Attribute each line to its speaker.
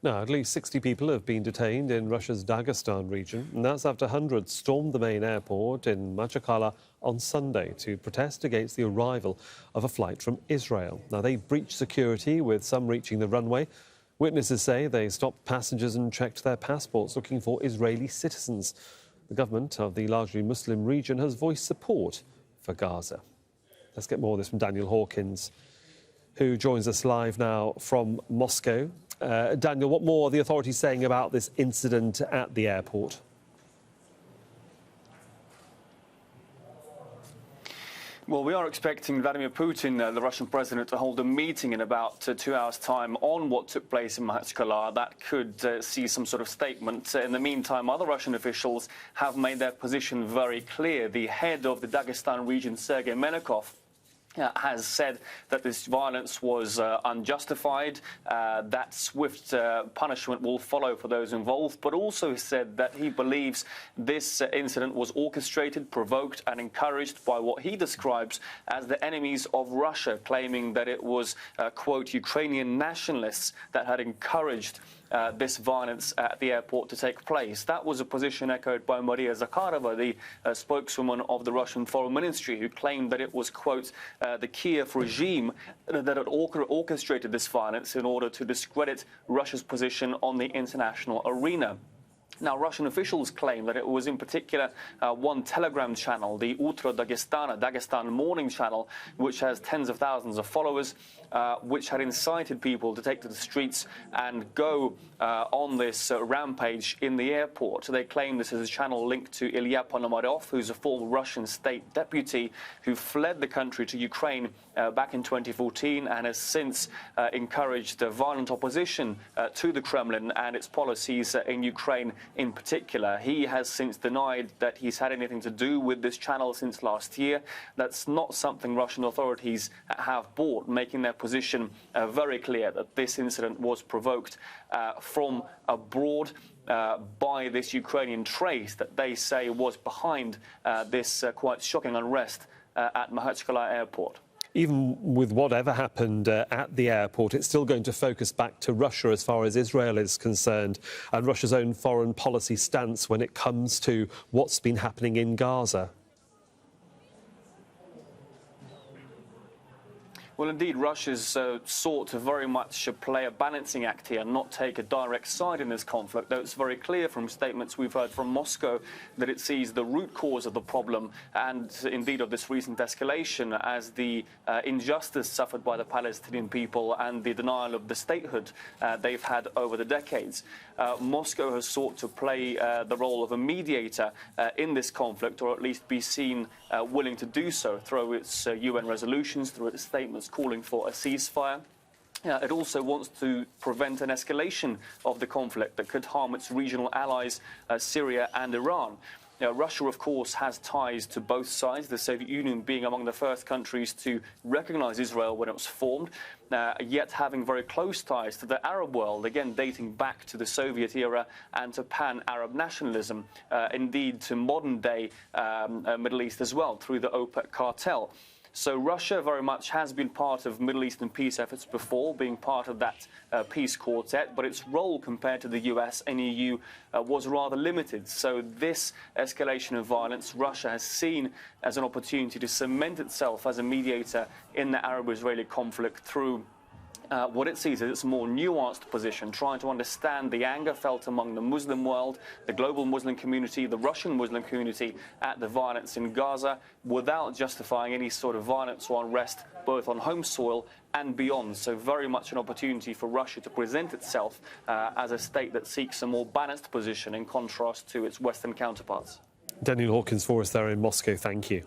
Speaker 1: Now, at least 60 people have been detained in Russia's Dagestan region, and that's after hundreds stormed the main airport in Makhachkala on Sunday to protest against the arrival of a flight from Israel. Now, they breached security, with some reaching the runway. Witnesses say they stopped passengers and checked their passports looking for Israeli citizens. The government of the largely Muslim region has voiced support for Gaza. Let's get more of this from Daniel Hawkins, who joins us live now from Moscow. Daniel, what more are the authorities saying about this incident at the airport?
Speaker 2: Well, we are expecting Vladimir Putin, the Russian president, to hold a meeting in about 2 hours' time on what took place in Makhachkala. That could see some sort of statement. In the meantime, other Russian officials have made their position very clear. The head of the Dagestan region, Sergei Menakov, has said that this violence was unjustified, that swift punishment will follow for those involved, but also said that he believes this incident was orchestrated, provoked and encouraged by what he describes as the enemies of Russia, claiming that it was, quote, Ukrainian nationalists that had encouraged this violence at the airport to take place. That was a position echoed by Maria Zakharova, the spokeswoman of the Russian Foreign Ministry, who claimed that it was, quote, the Kiev regime that had orchestrated this violence in order to discredit Russia's position on the international arena. Now, Russian officials claim that it was in particular one Telegram channel, the Utro Dagestana, Dagestan Morning Channel, which has tens of thousands of followers, which had incited people to take to the streets and go on this rampage in the airport. They claim this is a channel linked to Ilya Ponomaryov, who's a former Russian state deputy who fled the country to Ukraine back in 2014 and has since encouraged violent opposition to the Kremlin and its policies in Ukraine in particular. He has since denied that he's had anything to do with this channel since last year. That's not something Russian authorities have bought, making their position very clear that this incident was provoked from abroad by this Ukrainian trace that they say was behind this quite shocking unrest at Makhachkala airport.
Speaker 1: Even with whatever happened at the airport, it's still going to focus back to Russia as far as Israel is concerned, and Russia's own foreign policy stance when it comes to what's been happening in Gaza.
Speaker 2: Well, indeed, Russia's sought to very much play a balancing act here and not take a direct side in this conflict, though it's very clear from statements we've heard from Moscow that it sees the root cause of the problem and, indeed, of this recent escalation as the injustice suffered by the Palestinian people and the denial of the statehood they've had over the decades. Moscow has sought to play the role of a mediator in this conflict, or at least be seen willing to do so through its UN resolutions, through its statements calling for a ceasefire. It also wants to prevent an escalation of the conflict that could harm its regional allies, Syria and Iran. Russia, of course, has ties to both sides, the Soviet Union being among the first countries to recognize Israel when it was formed, yet having very close ties to the Arab world, again dating back to the Soviet era and to pan-Arab nationalism, indeed to modern-day Middle East as well, through the OPEC cartel. So Russia very much has been part of Middle Eastern peace efforts before, being part of that peace quartet, but its role compared to the US and EU was rather limited. So this escalation of violence, Russia has seen as an opportunity to cement itself as a mediator in the Arab-Israeli conflict through what it sees as its more nuanced position, trying to understand the anger felt among the Muslim world, the global Muslim community, the Russian Muslim community at the violence in Gaza, without justifying any sort of violence or unrest, both on home soil and beyond. So very much an opportunity for Russia to present itself as a state that seeks a more balanced position in contrast to its Western counterparts.
Speaker 1: Daniel Hawkins for us there in Moscow. Thank you.